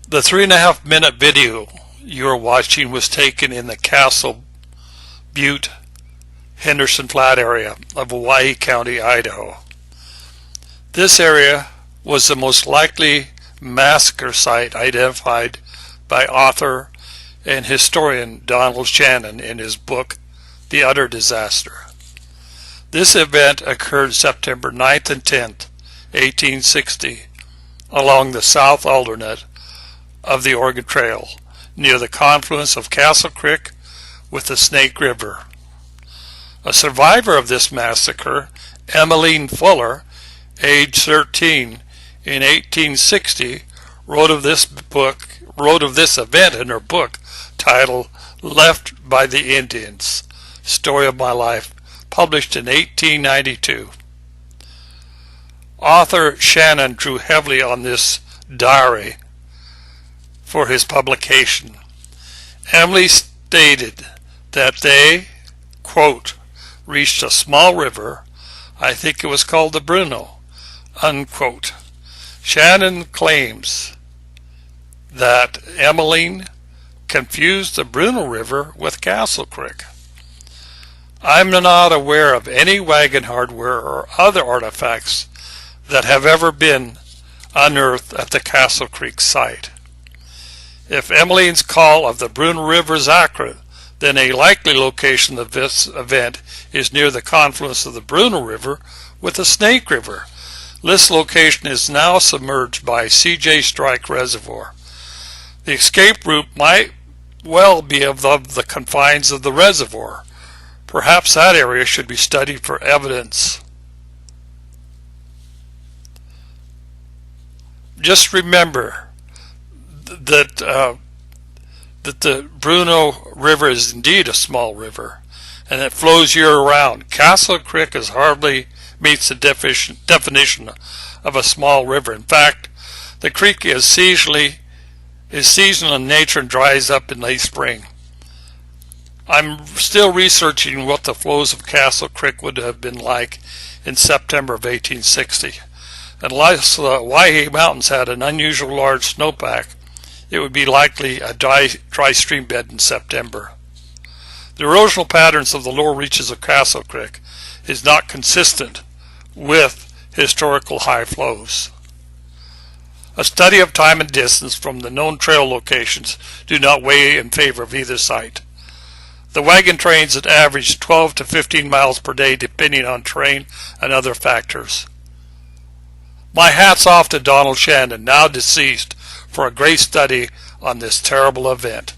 The 3.5-minute video you are watching was taken in the Castle Butte, Henderson Flat area of Hawaii County, Idaho. This area was the most likely massacre site identified by author and historian Donald Shannon in his book, The Utter Disaster. This event occurred September 9th and 10th, 1860, along the south alternate of the Oregon Trail, near the confluence of Castle Creek with the Snake River. A survivor of this massacre, Emmeline Fuller, age 13, in 1860, wrote of this event in her book titled Left by the Indians, Story of My Life, published in 1892. Author Shannon drew heavily on this diary for his publication. Emily stated that they, quote, reached a small river, I think it was called the Bruno, unquote. Shannon claims that Emmeline confused the Bruno River with Castle Creek. I'm not aware of any wagon hardware or other artifacts that have ever been unearthed at the Castle Creek site. If Emmeline's call of the Bruno River is accurate, then a likely location of this event is near the confluence of the Bruno River with the Snake River. This location is now submerged by C.J. Strike Reservoir. The escape route might well be above the confines of the reservoir. Perhaps that area should be studied for evidence. Just remember that the Bruno River is indeed a small river, and it flows year-round. Castle Creek hardly meets the definition of a small river. In fact, the creek is seasonal in nature and dries up in late spring. I'm still researching what the flows of Castle Creek would have been like in September of 1860. Unless the Hawaii Mountains had an unusual large snowpack, it would be likely a dry stream bed in September. The erosional patterns of the lower reaches of Castle Creek is not consistent with historical high flows. A study of time and distance from the known trail locations do not weigh in favor of either site. The wagon trains had averaged 12 to 15 miles per day depending on terrain and other factors. My hat's off to Donald Shannon, now deceased, for a great study on this terrible event.